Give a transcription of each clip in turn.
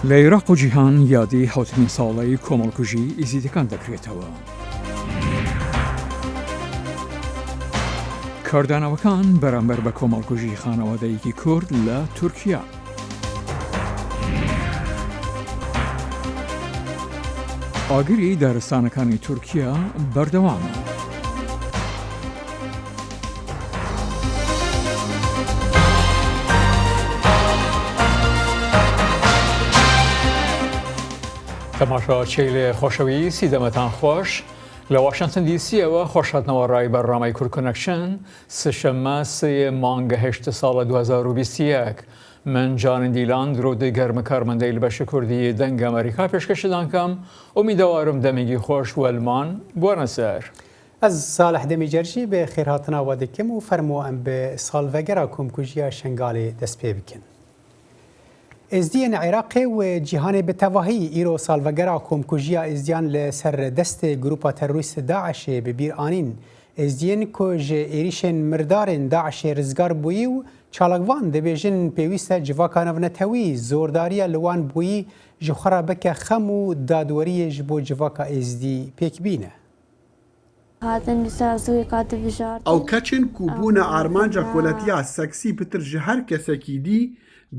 لە عێراق و جیهان یادی حوتمین ساڵەی کۆمەڵکوژی ئیزیدەکان دەکرێتەوە. کاردانەوەکان بەرامبەر بە کۆمەڵکوژی خانەوادەیەکی کورد لە تورکیا. ئاگری دارستانەکانی تورکیا بەردەوامە. تەماشاچێی لێ خۆشەویستی دەمەتان خۆش لە واشنگتن دیسیەوە خۆشهاتنەوە ڕای بەرنامەی کورد کۆنەکشن سشەممە 3 مانگە هێشت ساڵە 2021 من جان دیلان درۆدەی گەرمە کارمەندەی لە بەشە کوردی دەنگ ئەمریکا پێشکەشدانکەم ئومیدەوارم دەمێکی خۆش وەلمان بوونە سەر. ئەز ساڵح دەمی جەرجی بە خێرهاتناوە دەکەم و فەرمۆ ئەم بە ساڵڤەگەرا کۆمکوژیە شنگالێ دەست پێ بکەن. ئێزدیەن عێراقێ و جیهانێ بەتەواهی ئیرۆ ساڵڤەگەرا کۆمکوژیە ئێزدیان لە سەر دەستێ گروپا تەرۆریست داعشێ ببیر ئانین ئێزدیەن کۆژ عێریشên مردارên داعشێ ڕزگار بووی و چالاکوان دەبێژن پێویستە جڤاکا نەڤنەتەوی زۆرداریە لەوان بووی ji xwe re bike xem û dadweriyê ji bo civaka êzdî pêk bîne. Ew keçên ku bûne armanca koletiya seksî pitir ji her kesekî dî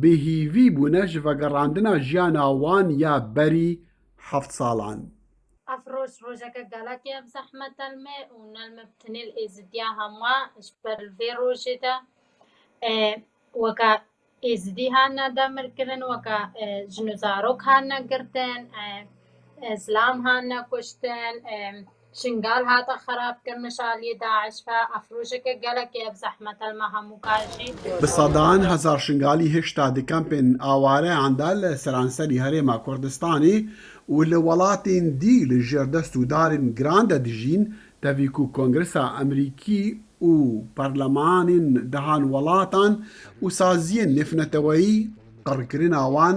bêhîvî bûne ji vegerandina jiyana wan ya berî 7 salan. Afroş rojeke gelekî ev zehmetel me û nelme bitinêl êzidiya hemwa ji ber vê rojê de weka êzidî hane demirkirin weka jin û zarok hane girtin zlam hane kuştin şingal hate xerabkirin aliyê Daeş ve afrojeke gelekî ev zehmetel me hemû kajî Bi sedan hezar şingalî hişta di kempên awareyan de li seranserî Herêma Kurdistanê û li welatên dî li jêr dest û darên giran de dijîn tevî ku Kongresa Emerîkî û Parlemanên dihan welatan û saziyên nêfneteweyî qirkirina wan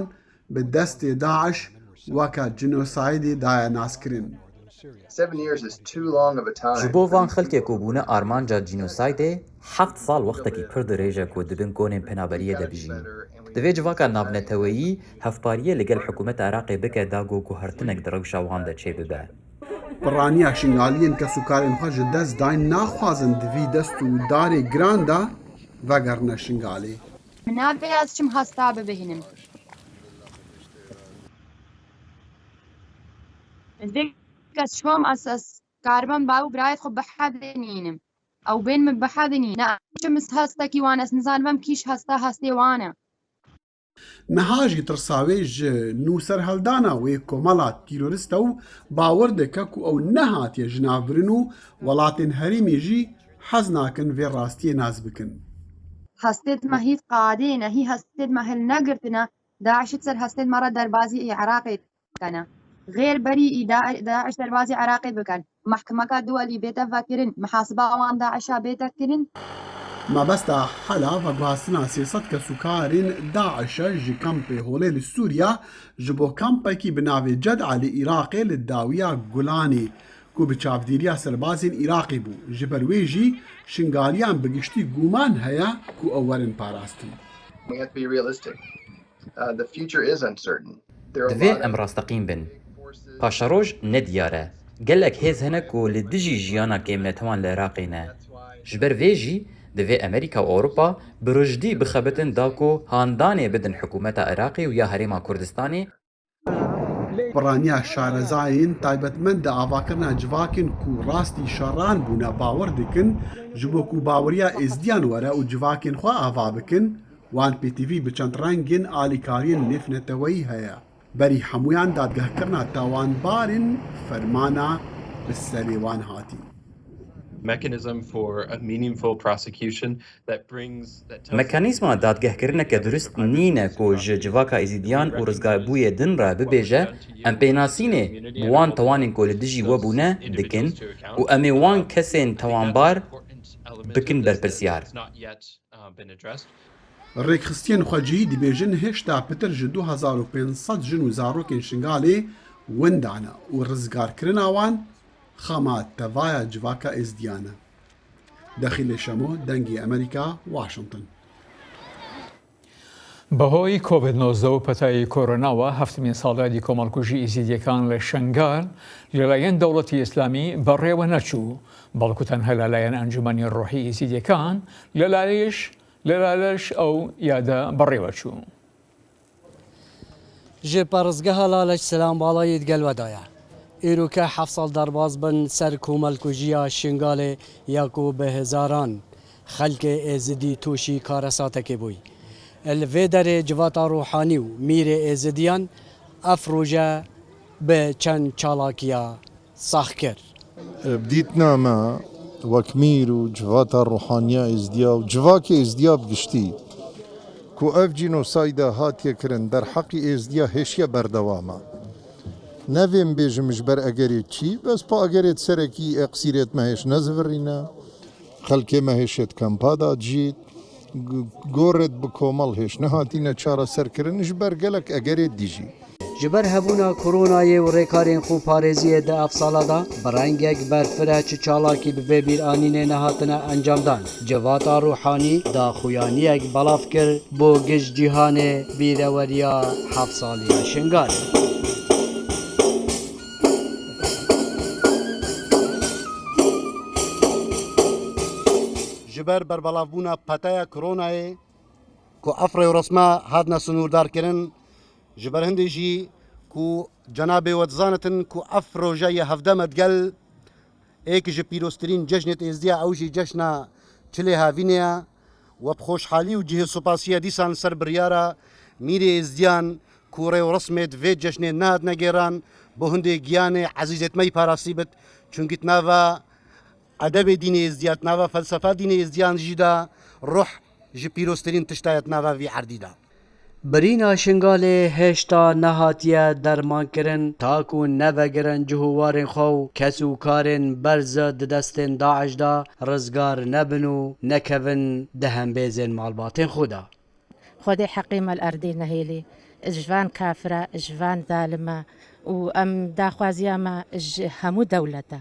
bi destê Daeş weka genosaydê daye naskirin. 7 years is too long of a time. Ji bo van xelkê ku bûne armanca genosaydê 7 sal wextekî pir dirêj e ku dibin konên penaberiyê de bijîn. Divê civaka navneteweyî hevpariyê li gel hikûmeta Iraqê bike dago ku hertinek di rewşa wan de çê bibe. Piraniya şingaliyên kesûkarên xwe ji dest dayîn naxwazin di vî dest û darê giran de vegerine şingalê. Min nabe ez çim hesta bibihînim. Ez şom ez karibam baw birayet xwe bihedinînim. Ew bên min bihedinî. Ne çim hestekî wan ez nizanim kîş hesta hestê wan e. Niha jî tirsavê ji nûserheldana wê komela tîrorîst ew bawer dike ku ew nehatiye ji navbirin û welatên herêmê jî hez nakin vê rastiyê naz bikin. Hestê me hîv qadê ne hî hestê me hil negirtine Daişî ser hestê me re derbazî Iraqê dikene. غير بريء داعش دروازي عراقي بكن محكمة دولي بيتا فاكرين محاسبة وان داعش بيتا كرين ما بستا حلا وگواستنا سیاست کسوکارین داعش جی کمپ هولی لسوریا جبو کمپی کی بناوی جد علی عراقی لداویا گولانی کو بچافدیریا سربازین عراقی بو جبروی جی شنگالیان بگشتی گومان هیا کو اولین پاراستن. We have to be realistic. The future is uncertain. Divê em rastaqîn bin. Paşaroj nediyare. Gelek hêz hene ku li dijî jiyana kêmnetewan li Iraqê ne. Ji ber vê jî divê Amerîka û Ewropa bi rijdî bixebitin da ku handanê bidin hikûmeta Iraqê û ya Herêma Kurdistanê. Piraniya şarezayên taybetmend di avakirina civakên ku rastî şerran bûne bawer dikin ji bo ku baweriya êzdiyan were û civakên xwe ava bikin wan pêtîvî bi çend rengên alîkariyên nêfneteweyî heye. Berî hemûyan dadgehkirina tawanbarên fermana bi serê wan hatî. Mekanîzma dadgehkirineke durist nîne ku ji civaka êzidiyan û rizgarbûyê din re bibêje em pênasînê bi wan tewanên ku li dijî we bûne dikin û em ê wan kesên tawanbar bikin berpirsiyar. Rêkxistiyên xwecihî dibêjin hêşta pitir ji 2500 jin û zarokên şingalê windane û rizgarkirina wan xema tevaya civaka êzdiyan e. Dexîlê Şemo, Dengê Amerîka, Washington. بەهۆی کۆڤید-19 و پەتایی کۆرۆناوە هەفتمین ساڵیادی کۆمەڵکوژی ئیزیدیەکان لە شنگال لەلایەن دەوڵەتی ئیسلامی بەڕێوە نەچوو، بەڵکو تەنها لەلایەن ئەنجومەنی ڕۆحی ئیزیدیەکان لەلایەش ئەو یادە بەڕێوە چوو. ji parêzgeha Laleş Selambalayê Gelvedayê îroke 7 sal derbas bin ser komelkujiya Şingalê ya ku bi hezaran xelkê êzidî tûşî karesatekê bûy. Li vê derê civata ruhanî û mîrê êzidiyan ev roje bi çend çalakiya sax kir. بديتنا وكمير وجواتا الروحانية ازديا وجواكي ازديا بقشتي كو اف جينوسايدا هاتيا كرن در حقي ازديا هشيا بردواما نفهم بيجمش بر اگريت چي بس با اگريت سركي اقصيريت ماهش نزورينا خلقي ماهشت كمبادا جيت گورت بكومل هش نهاتينا چارا سر كرن جبر گلك اگريت ديجي Ji ber hebûna koronayê û rêkarên xwe parêziyê di ev sala da bi rengek berfireh çi çalakî bi vê bîranînê nehatine encamdan. Civata Ruhanî daxuyaniyek belav kir bo giş cîhanê bîreweriya heft saliya Şingalê. Ji ber berbelavbûna peteya koronayê ku ev rêwresme hatine sinûrdarkirin ji ber hindê jî ku cenabê we dizanitin ku ev rojeyê hevdemet gel êkî ji pîroztirîn cejnê êzdiya ew jî cejna çilê havînê ye we bi xoşhalî û cihê supasiya dîsan ser biryara mîrê êzdiyan ku rêwresmê di vê cejnê nehatine gêran bo hindê giyanê ezîzetmeyî parastî bit çunkî nava edebê dînê êzdiya nava felsefa dînê êzdiyan jî da ruh ji pîroztirîn tiştayet nava vî erdî da. Birîna Şingalê hêşta nehatiye dermankirin ta ku nevegirin cihûwarên xwe û kes û karên berz di destên Daeş da rizgar nebin û nekevin di hembêzên malbatên xwe da. خودی حقیمە ئەردی نەهێلی ژوان کافرە ژوان دالمە و ئەم داخوازیامە هەموو دەولەتە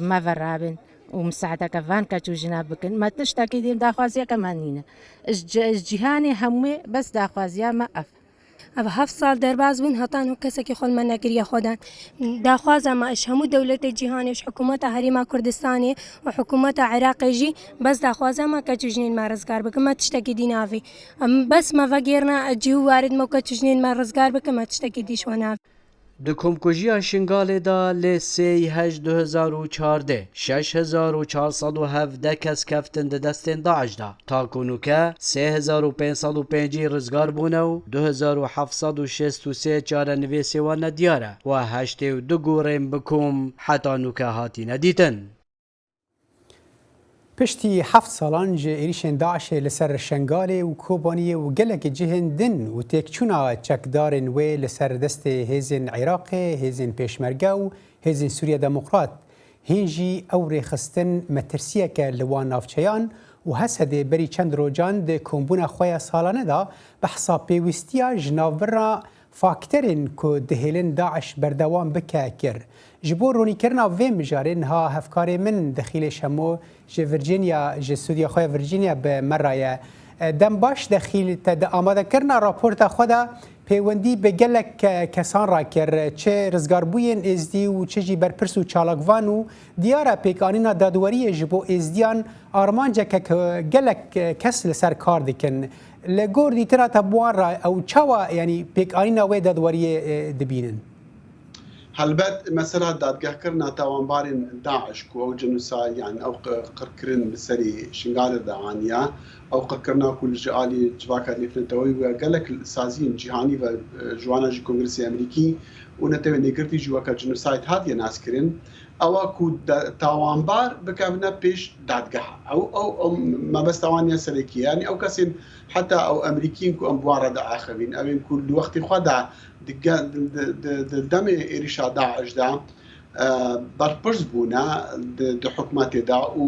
مەڤەڕابن و مساعدەکەوان کە جوژنا بکەن مە تشتێکی دیم داخوازیەکەمان نینە جیهانی هەمووی بەس داخوازیامە ئەف ئەو 7 سال دەرباز بوون هەتان و کەسێکی خۆلمە نەگریە خۆدان داخوازەمە ئەش هەموو دەولەتی جیهانیش حکوومەتە هەریما کوردستانی و حکوومەتە عێراقیژی بەس داخوازەمە کە جوژنینمە ڕزگار بکەمە تشتێکی دیناوی بەس مەڤەگێرنا جی و واردمە کە جوژنینمە ڕزگار بکەمە تشتێکی دیشوەناوی. Di komkujiya Şingalê da lê sêy hej 2014 6407 kes keftin di destên Daeş da. Ta konûke 3505 rizgar bûne û 2763 çarenivêsê wan nediyar e û 82 gorên bi kom heta nûke hatîne dîtin. پشتی 7 سالان ji êrişên Daişê li ser Şengalê û Kobaniyê û gelekî cihên din û têkçûna çekdarên wê li ser destê hêzên Iraqê, hêzên Pêşmerge û hêzên Sûriya Demokrat hîn jî ew rêxistin metirsiyeke li wan navçeyan û Hesedê berî çend rojan di kombûna xwe ya salane da bi hesa pêwîstiya ji navbera fakterên ku dihêlin Daeş berdewam bike kir. Ji bo ronîkirina vê mijarê niha hevkarê min dixîlê şemo ji Virginia ji Sûriya xwe Virginia bi me ye. Dem baş dexîl te di amadekirina raporta xwe de pêwendî bi gelek kesan rakir çi rizgarbûyên êzdî û çi jî berpirs û çalakvan û diyara pêkanîna dadweriyê ji bo êzdiyan armanceke gelek kes li ser kar dikin. Li gor dîtira te buwan ra ew çawa yanî pêkanîna wê dadweriyê dibînin. هەلبەت مەسەلا دادگەهکردنا تاوانبارên داعش ku ew cenûsay yani ew qirkirin bi serî Şingalê de aniya ew qirkirina ku li ji alî civaka nêfnetewî ve gelek saziyên cîhanî ve ji wana jî Kongresê Amerîkî û netewê nêgirtî jî weka cenûsayt hatiye naskirin ewa ku tawanbar bikevine pêş dadgeha ew mebesta wan ya serekî yani ew kesên heta ew Amerîkîn ku em bi wan re diaxivîn ew ên ku li wextê xwe de demê êrişa Daeş de berpirs bûne di hikûmetê de û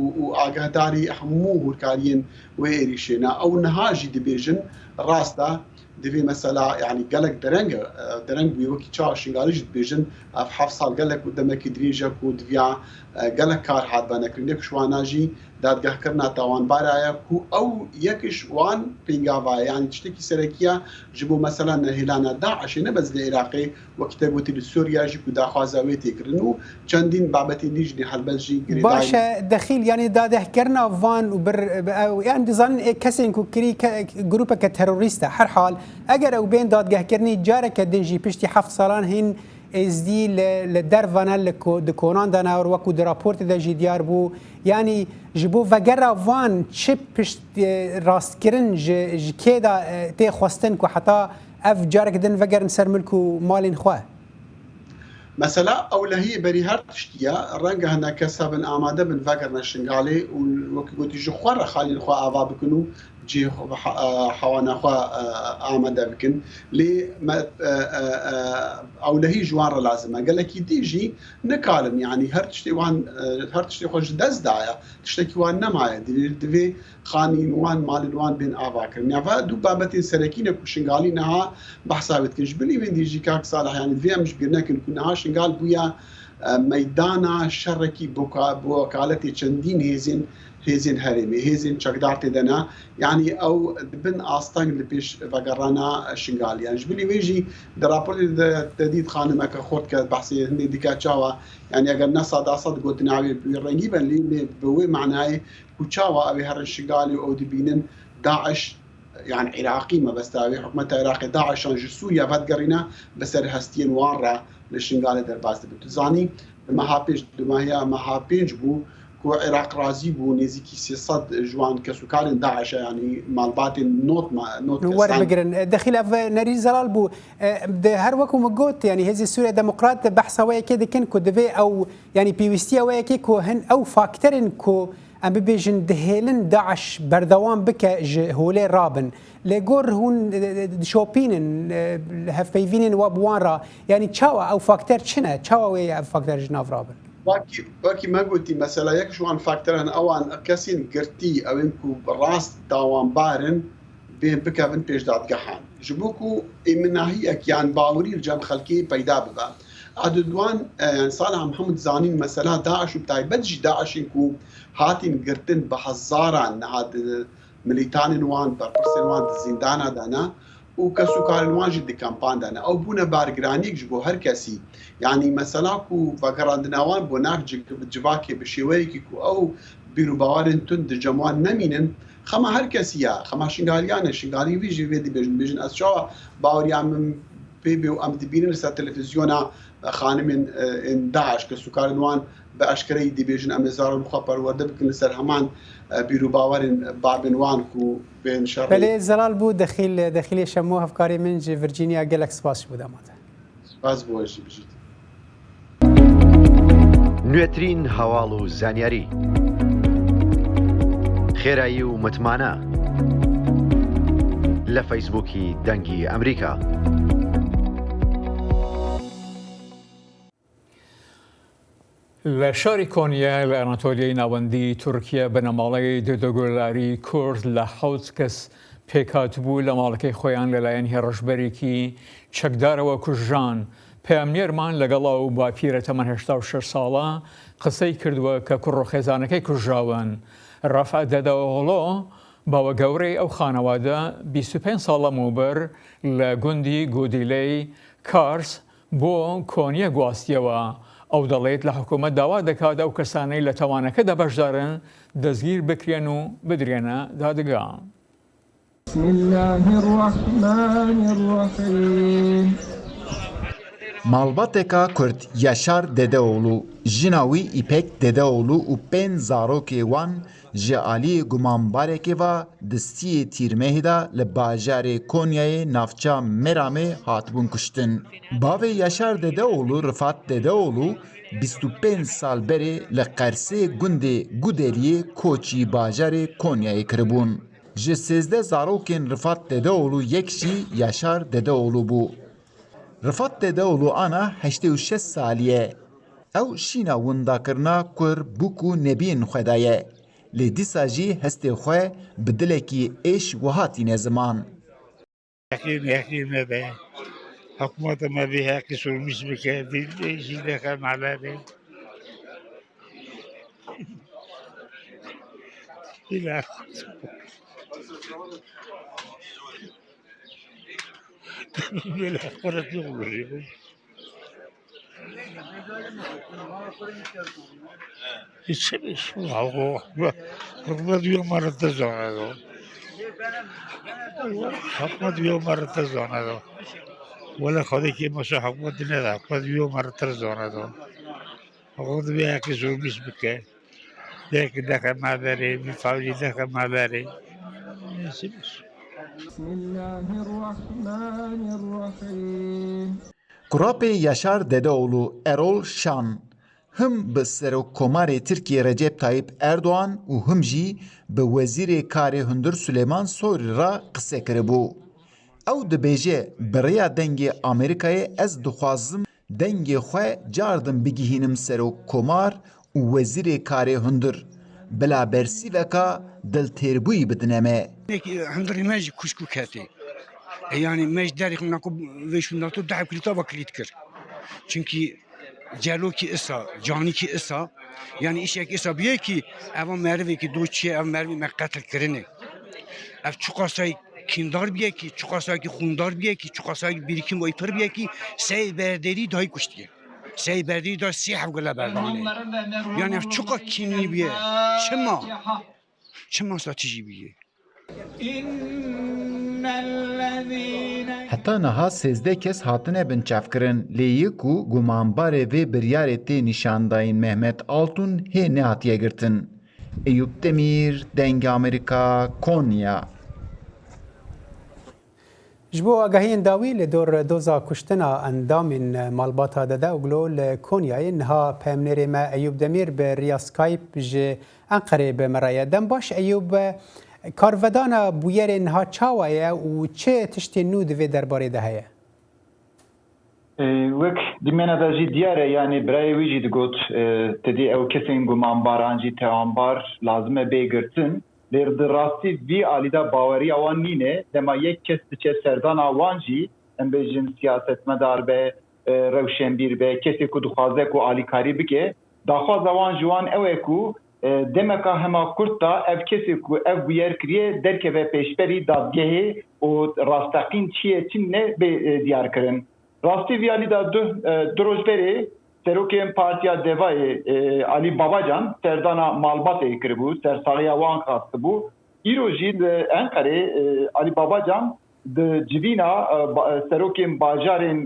agahdarî hemû hûrkariyên wê êrişêne ew niha jî dibêjin rast e divê mesela yani gelek dereng bûye wekî çawa Şingalê jî dibêjin ev 7 sal gelek û demekî dirêj e ku diviya gelek kar hat venekirin yek ji wana jî دادگاهکردنا تاوانبارایە و ئەو یەکش وان پێنگاوایە یانی شتێکی سەرەکیە ji بۆ مەسەلەن هێلانە داعشێ نەبەست لە عێراقی وەکتە گوتی لە سووریاژی و داخوازاوێ تێکردن و چەندین بابەتی نیژنی هەلبەتژی باشە دەخیل ینی دادەهکردنا وان و یان دەزانن کەسێک و کری گروپەکە تەرۆریستە هەر حاڵ ئەگەر ئەو بێن دادگاهکردنی جارێکە دنجی پشتی 7 ساڵان هین ئێزدی لە دەرڤانە لە کۆنانداناوە وەکو دراپۆرتدەژی دیار بوو ینی ji bo vegera van çi pişt rastkirin ji kê da tê xwestin ku heta ev carek din vegerin ser milk û malên xwe mesela ewlehiyê berî her tiştiye renga hene kes hebin amade bin vegerine şingalê û wekî gotî ji xwe re xalên xwe ava bikin û cî hewana xwe amade bikin lê ewlehî ji wan re lazim e gelekî dî jî nikarin yanî her tiştê wan her tiştê xwe ji dest daye tiştekî wan nemaye divê xanîn wan malên wan bên avakirin ya ve du babetên serekî ne ku şingalî neha behsa wê dikin ji bilî wê dî jî kak Salih yanî divê em ji bîr nekin ku neha şingal bûye meydana şerrekî bo wekaletê çendîn hêzên herêmê hêzên çekdar tê de ne yanî ew dibin asteng li pêş vegerana şingalî yan ji bilî wê jî di raporê de tedît xanimeke xort ke behsê hindê dike çawa yanî eger ne sada sad gotin awê rengî ben lê bi wê manayê ku çawa ew ê herin şingalî ew dibînin Daeş yani Iraqî mebesta wê hikûmeta Iraqê Daişan ji Sûriya vedgerîne bi ser hestiyên wan re li şingalê derbas dibin tu zanî di meha pêş di mehiya meha pênc bû ku Iraq razî bû nêzîkî 300 ji wan kesukarên Daişa yanî malbatên not werbigirin dexîl ev nerî zelal bû her weku me got yanî hêzê Sûriya Demokrat behsa weyekê dikin ku divê ew yanî pêwîstiya weyekê ku hin ew fakterên ku em bibêjin dihêlin Daeş berdewam bike ji holê rabin lê gor hûn dişopînin hevpeyvînên we bi wan ra yanî çawa ew fakter çi ne çawa wê ev fakter ji nav rabin وەکی مەگوتی مەسەلا یەک جوان فاکتەرن ئەوان کەسین گرتی ئەوێن ku ڕاست داوانبارن بێن بکەون پێش دادگەهان ji bo ku ئێمناهیەک یان باوەری جەم خەڵکی پەیدا ببە عددوان ساڵ هەموو زانین مەسەلا داعش و تایبەت jî daişên ku hatîn girtin bi hezaran nihat milîtanên wan berpirsên wan di zîndana de ne û kesukarên wan jî di kampan de ne ew bûne bargiraniyek ji bo her kesî yanî mesela ku vegerandina wan bo nav civakê bi şêweyekî ku ew bîrûbawarên tund di cem wan nemînin xema her kesî ye xema şingaliyan e şingalî wî jî vê dibêjin bêjin ez çawa baweriyan min pê bê û em dibînin li ser televîzyona xanimên Daeş kesukarên wan bi eşkereyî dibêjin em ê zarokên xwe perwerde bikin li ser heman bîrûbawerên babên wan ku bên şer belê zelal bû dexîlê şemû hevkarê min ji Virginia gelek spas ji bo demate spas bû jî bijît نوێترین هەواڵ و زانیاری خێرایی و متمانە لە فەیسبووکی دەنگی ئەمریکا لە شاری کۆنیا لە ئەناتۆلیای ناوەندی تورکیا بەنەماڵەی دەدەگۆلاری کورد لە 7 کەس پێکاتبوو لە ماڵەکەی خۆیان لەلایەن هێڕەشبەرێکی چەکدارەوە کوژان پەیامنێرمان لەگەڵا و باپیرە تەمەن 86 ساڵە قسەی کردووە کە کوڕۆخێزانەکەی کوژراون ڕەفع دەدەوەڵۆ باوە گەورەی ئەو خانەوادە 25 ساڵە موبەر لە گوندی گودیلەی کارس بۆ کۆنیە گواستیەوە ئەو دەڵێت لە حکوومەت داوا دەکات ئەو کەسانەی لە تەوانەکەدا بەشدارن دەستگیر بکرێن و بدرێنە دادگا. بسم الله الرحمن الرحیم مالباتێکا کورد یاشار دەدەوڵ و ژناوی ئیپێک دەدەوڵ و پێن زارۆکێ وان ji aliyê gumanbarekê ve distiyê tîrmehê de li bajarê Konyayê navça Meramê hatibûn kuştin. Bavê Yaşar Dedeoğlu Rifat Dedeoğlu 25 sal berê li Qersê gundê Gudeliyê koçî bajarê Konyayê kiribûn. Ji 13 zarokên Rifat Dedeoğlu yek jî Yaşar Dedeoğlu bû. Rifat Dedeoğlu ana 86 salî ew şîna windakirina kur bûk û nebiyên xwe de ye. Lê dîsa jî hestê xwe bi dilekî êş wiha tîne ziman. Yekî me be hikûmeta me vê hekî sormûs bike jî deke malê إلى بلا قرة يغلو يتسبس الله أحمد يوم مرة تزون هذا أحمد يوم مرة تزون هذا ولا خذك مسح أحمد نذا أحمد يوم مرة تزون هذا أخذ بها كسر بسبك ذاك ما داري بفاولي ذاك ما داري بسم الله الرحمن الرحيم Kurapê Yaşar Dedeoğlu Erol Şan him bi Serokkomarê Tirkiye Recep Tayyip Erdoğan û him jî bi Wezîrê Karê Hundir Süleyman Soylu ra qise kiribû. Ew dibêje bi rêya dengê Amerîkayê ez dixwazim dengê xwe cardim bigihînim Serokkomar û Wezîrê Karê Hundir. Bila bersîveka diltêrbûyî bidine me. Hundirê me jî kuşkû ketê. Yani mec derê xwe nako vê şundato dehê kulîta kilît kir. Çünkü celokî îsa, canîkî îsa, yani îşek îsa biye ki eva merivekî doçiye ev merivê me qetil kirine. Ev çuqasayê kîndar biye ki, çuqasayê xûndar biye ki, çuqasayê birikim ve pir biye ki sey berderî dayî kuştiye. Sey berderî da sê hevgila berdane. Yani ev çuqa kînî biye. Çima stratejî biye. Heta niha 13 kes hatine binçavkirin lêyî ku gumanbarê vê biryarê tê nîşandayîn Mehmet Altun hê nehatiye girtin. Eyüp Demir, Dengê Amerîka, Konya. Ji bo agahiyên dawî li dor doza kuştina endamên malbata Dedeoglu li Konyayê niha peyamnêrê me Eyüp Demir bi riya Skype ji Enqereyê bi me re ye. Dem baş Eyüp karvedana bûyerê niha çawa ye û çi tiştên nû divê derbarê de heye? Wek dimena da jî diyar e yani birayê wî jî digot tedî ew kesên gumanbaran jî tevambar lazim e bêgirtin. Lêr di rastî vî alîda baweriya wan nîne dema yek kes diçe serdana wan jî em bêjin siyasetmedar be rewşenbîr be kesê ku dixwaze ku alîkarî bike daxwaza wan ji wan ew e ku demeka hema Kurd da ev kesê ku ev bûyer kiriye derkeve pêşberî dadgehê û rastaqîn çi ye çi ne bê diyar kirin. Rastî vî alîda du rojberê Serokên Partiya Devayê Ali Babacan serdana malbatê kiribû, sersaxiya wan xastibû. Îro jî li Enqerê Ali Babacan di civîna serokên bajarên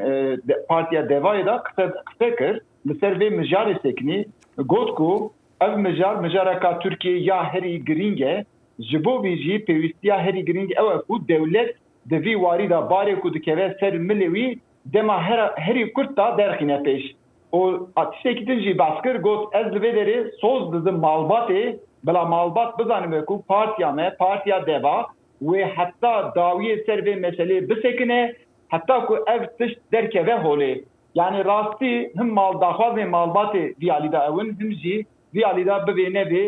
Partiya Devayê da qise kir li ser vê mijarê sekinî got ku ev mijareka Tirkiye ya herî girîng e ji bo vî jî pêwîstiya herî girîng ew e ku dewlet di vî warî da barê ku dikeve ser milê wî dema herî Kurd da derxîne pêş. O tiştekî din jî bes kir got ez li vê derê soz dizim malbatê bila malbat bizanim ku partiya me Partiya Deva wê heta dawiyê ser vê meselê bisekine heta ku ev tişt derkeve holê. Yani rastî him daxwazên malbatê vî alîda ewin him jî vî alîda bivêne vê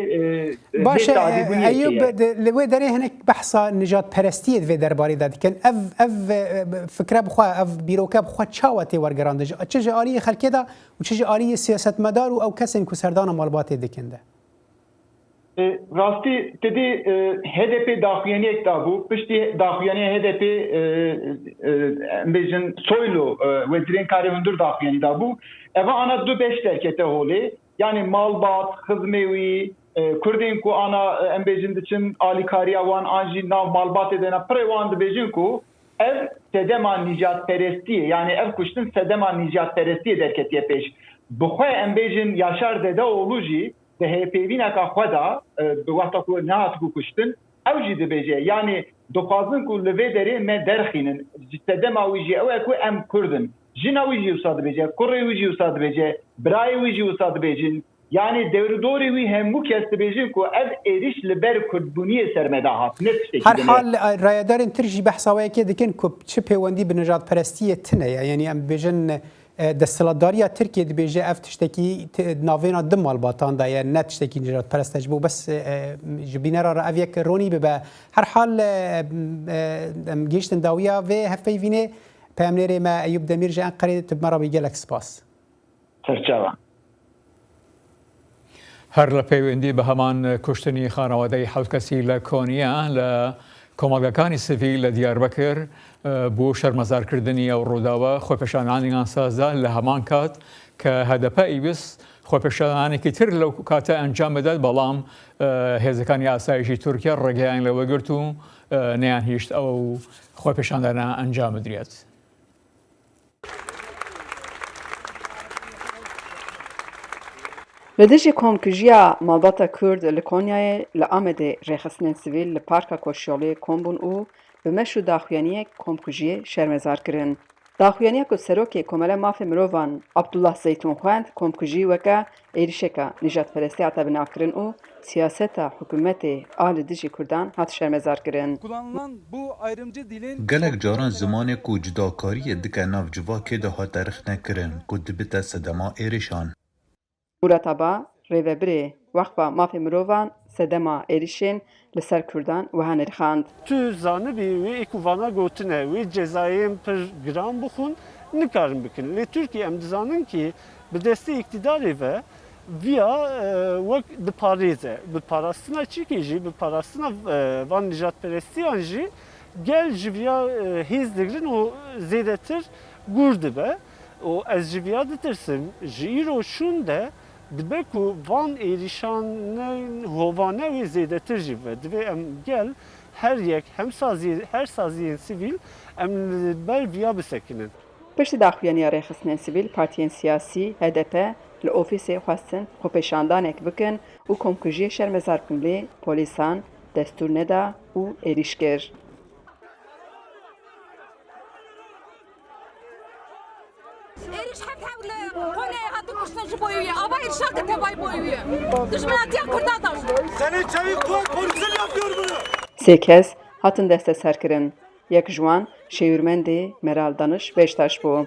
baş Eyüp li wê derê hinek behsa nijadperestiyê divê derbarê de dikin ev fikre bixwe ev bîroke bixwe çawa tê wergerandin çi ji aliyê xelkê da û çi ji aliyê siyasetmedar û ew kesên ku serdana malbatê dikin de. Rastî tedî HDP daxuyaniyek da bû piştî daxuyaniya HDP em bêjin Soylu Wezîrên Karê Hundir daxuyanî da bû eva ana du beş derkete holê yani malbat, xizmê wî Kurdên ku ana em bêjin diçin alîkariya wan an jî nav malbatê de ne pirê wan dibêjin ku ev sedema nijadperestiyê yani ev kuştin sedema nijadperestiyê derketiye pêş. Bixwe em bêjin Yaşar Dedeoğlu jî di hêpêvîneka xwe da bi wexta ku nehatibû kuştin ew jî dibêje yani dixwazin ku li vê derê me derxînin ji sedema wî jî ew e ku em Kurdin. Jina wî jî wisa dibêje, kurê wî jî wisa dibêje, birayê wî jî wisa dibêjin. Yani dewrdorê wî hemû kes dibêjin ku ev êriş li ber Kurdbûniyê ser me da hat. Ne tiştekî her hal rayedarên tir jî behsa wekê dikin ku çi pêwendî bi nijadperestiyê tune ye yani em bêjin desthilatdariya Tirkiye dibêje ev tiştekî navêna di malbatan da ye ne tiştekî nijadperest ji bo bes ji bînera re ev yek ronî bibe her hal em gêştin dawiya vê hevpeyvînê peyamnêrê me Eyüp Demir ji Enqereyê tu me ra bî gelek spas. Serçava. هەر لە پەیوەندی بە هەمان کوشتنی خانەوادەی حەوت کەسی لە کۆنیا لە کۆمەڵگەکانی سڤیل لە دیاربەکر بۆ شەرمەزارکردنی ئەو ڕووداوە خۆپێشانانی ئاسازدا لە هەمان کات کە هەدەپە ئیویست خۆپێشانانێکی تر لەو کاتە ئەنجام بدات بەڵام هێزەکانی ئاسایشی تورکیا ڕێگەیان لەوە گرت و نەیان هیشت ئەو خۆپێشاندانە ئەنجام بدرێت. Li dijî komkujiya malbata Kurd li Konyayê li Amedê rêxistinên sivîl li Parka Koşyolê kombûn û bi meş û daxuyaniyek komkujiyê şermezar kirin. Daxuyaniya ku serokê Komela Mafê Mirovan Abdullah Zeytûn xwend komkujî weke êrişeka nijadperestî hate binavkirin û siyaseta hikûmetê a li dijî Kurdan hat şermezar kirin. Gelek caran zimanê ku cidakariyê dike nav civakê de hat rixnekirin ku dibite sedema êrişan. Murat Aba, rêvebirê Wexba Mafê Mirovan sedema êrişên li ser Kurdan wiha nirxand. Tu zanibî wê êkuvana gotine wê cezayên pir giran bixwin nikarin bikin. Lê Tirkiye em dizanin ki bi destê îktidarê ve via wek diparêze. Bi parastina çîkê jî, bi parastina van nijadperestiyan jî gel ji via hêz digirin û zêdetir gur dibe. û ez ji via ditirsim ji îro şûn de dibe ku van êrîşanên hovane wê zêdetir jî ve divê em gel her yek her saziyên sivîl em li ber via bisekinin. Piştî daxuyaniya rêxistinên sivîl partiyên siyasî HDP li ofîsê xwestin xwepêşandanek bikin û komkujiyê şermezar bikin lê polîsan destûr neda û êrîş kir. Sê kes hatin desteserkirin. Yek ji wan Şêwirmendê Meral Danış Beştaş bû.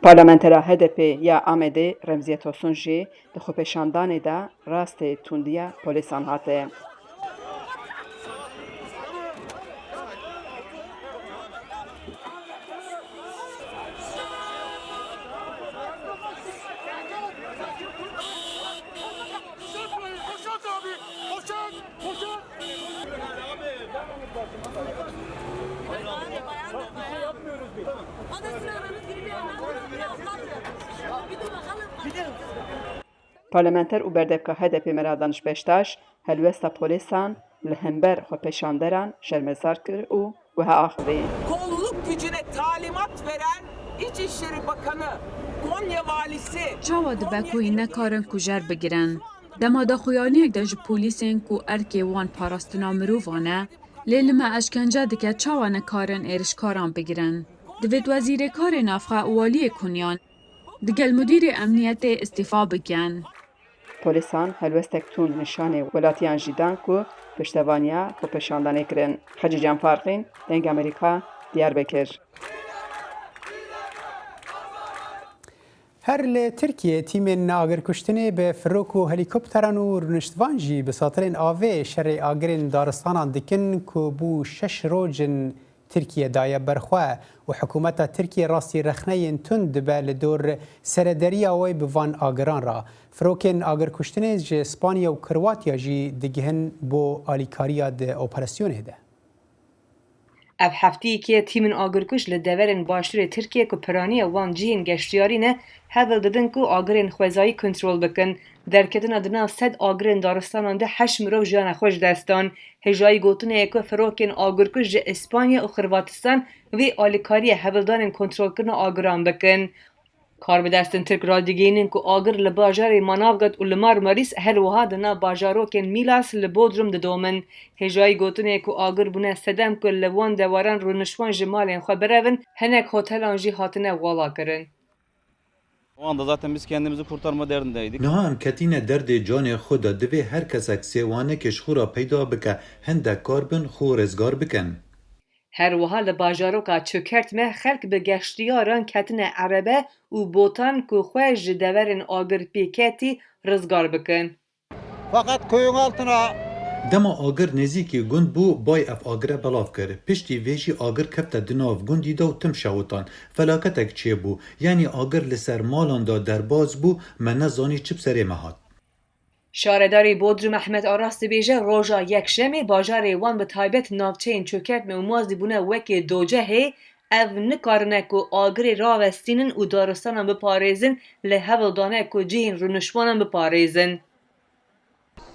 Parlamentera HDP ya Amedê Remziye Tosun jî di xwepêşandanê de rastê tundiya polîsan hate. Parlamenter û berdevka HDP Meral Danış Beştaş helwesta polîsan li hember xwepêşanderan şermezar kir û wiha axivî. Kolluk gücüne talimat veren İçişleri Bakanı Konya Valisi çawa dibe ku nekarin kujer bigirin. Dema daxuyaniyek de ji polîsên ku erkê wan parastina mirovan e lê li me eşkence dike çawa nekarin êrişkaran bigirin. Divêt wezîrêkarê navxwe û waliyê Konyan digel mudîrê emniyetê îstîfa bikin. Polîsan helwestek tûn nîşanê welatiyan jî dan ku piştevaniya xwepêşandanê kirin. Xecî Canfarxîn, Deng Amerîka, Diyarbekir. Her li Tirkiye tîmên agirkuştinê bi firok û helîkopteran û rûniştvan jî bi satirên avê şerê agirên daristanan dikin ku bû 6 rojin Tirkiye daye berxwe û hikûmeta Tirkiye rastî rexneyên tund dibe li dor serederiya wê bi van agiran re. Firokên agirkuştinê ji Spanya û Kirwatiya jî digihin bo alîkariya di operasyonê de. Ev hefteyekê tîmên agirkuş li deverên başûrê Tirkiye ku piraniya wan cihên geştyarî ne hevil didin ku agirên xwezayî kontrol bikin. Derketina di nav sed agirên daristanan de 8 mirov jiyana xwe ji destan. Hêjayî gotinê ku firokên agirkuş ji İspanya û Xirvatistan vê alîkariya hevildanên kontrolkirina agiran bikin. Karbidestên Tirk radigihînin ku agir li bajarê Manavgat û li Marmarîs her wiha di nav bajarokên Milas li Bodrum didomin. Hêjayî gotinê ku agir bûne sedem ku li wan dewaran rûniştvan ji malên xwe birevin, hinek hotelan jî hatine wala kirin. O anda zaten biz kendimizi kurtarma derdindeydik. Nihan ketine derdê canê xwe de divê her kesek sêwanekê ji xwe re peyda bike hindek kar bin xwe rêzgar bikin. هروها لباجاروکا چکرت me خلق به گشتیاران کتن عربه و بوتان که خواه جدورن آگر پیکتی رزگار بکن. فقط کویون altına Dema agir nêzîkî gund bû bay ev agire belav kir. Piştî vê jî agir kepte di nav gundî de û tim şewitan. Felaketek çêbû. Yanî agir li ser malan da derbas bû me nezanî çi bi serê me hat. شارەداری بۆدرم ئەحمەد ئاراس دەبێژە ڕۆژە یەکشەمێ باژارێ وان بە تایبەت ناوچەیەن چۆکردمە و مازی بوونە وەکێ دۆجە هەیە ئەv نikarinek û agirê ravestînin û daristanan biparêzin li heveldane ku cihên rûnişwanan biparêzin.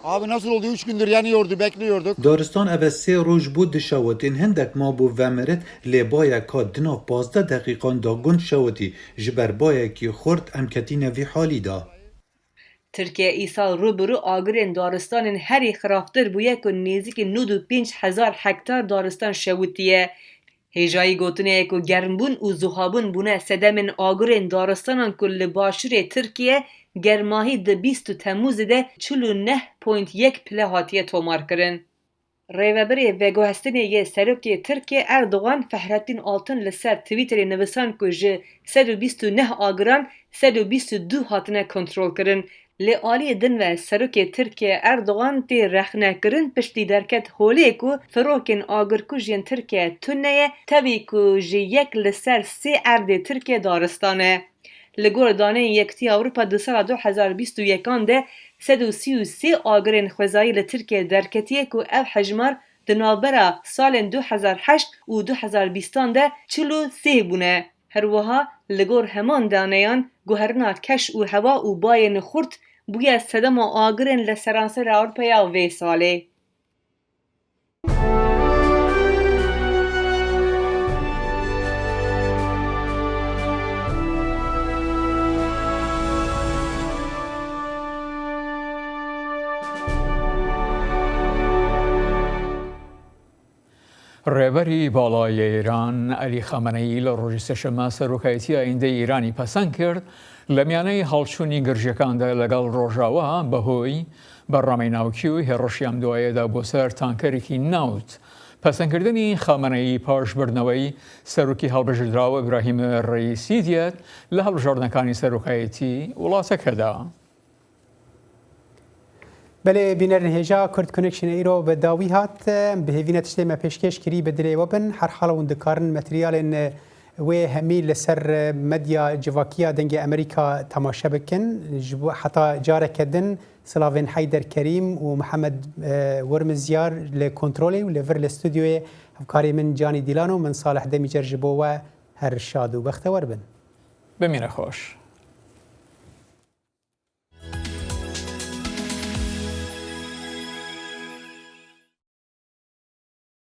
Abi nasıl oldu? 3 gündür yanıyordu, bekliyorduk. Daristan ev sê roj bû dişewitên hindek mabû vemirit lê bayeka di nav 15 deqîqan da gund şewitî ji ber bayekî xurt em ketîne vî halî da. Tirkiye îsal rûbirû agirên daristanên herî xiraftir bûye ku nêzîkî 95,000 hektar daristan şewitiye. Hêjayî gotinê ku germbûn û zuhabûn bûne sedemên agirên daristanan ku li başûrê Tirkiye germahî di 20 Temmûzê de 49.1 pile hatiye tomarkirin. Rêveberê veguhestinê yê Serokê Tirkiye Erdogan Fehrettin Altın li ser Twitterê nivisan ku ji 129 agiran 122 hatine kontrolkirin. Lê aliyê din ve Serokê Tirkiye Erdogan tê rexnekirin piştî derket holê ku firokên agirkujiyên Tirkiye tuneye tevî ku ji yek li ser sê erdê Tirkiye daristan e. Li gor daneyên Yekîtiya Ewropa di sala 2021 de 133 agirên xwezayî li Tirkiye derketiye ku ev hejmar di navbera salên 2008 û 2020 de 43 bûne. Herwiha li gor heman daneyan guherina keş û hewa û bayên xurt bûye sedema agirên li seransera Ewropaya vê salê. ڕێبەری باڵای ئێران ئەلی خەمەنەیی لە ڕۆژی سێشەممە سەرۆکایەتی ئایندەی ئێرانی پەسەند کرد لە میانەی هەڵچوونی گرژیەکاندا لەگەڵ ڕۆژاوە بەهۆی بەڕامەی ناوکی و هێڕەشیان دوایەدا بۆ سەر تانکەرێکی ناوت. پەسەندکردنی خەمەنەیی پاشبردنەوەی سەرۆکی هەڵبژێردراوە ئیبراهیم ڕەییسی دێت لە هەڵبژاردنەکانی سەرۆکایەتی وڵاتەکەدا. بله بینرن هجا کرد کنکشن ایرو به داوی هات به هیوینه تشتی ما پیشکش کری به دلی وبن هر حال وندکارن متریال و همی لسر مدیا جواکیا دنگ امریکا تماشا بکن حتی جاره کدن سلاوین حیدر کریم و محمد ورمزیار لکنترولی و لور الاستودیو افکاری من جانی دیلانو من صالح دمی جرجبو و هر شاد و بخت وربن بمینه خوش.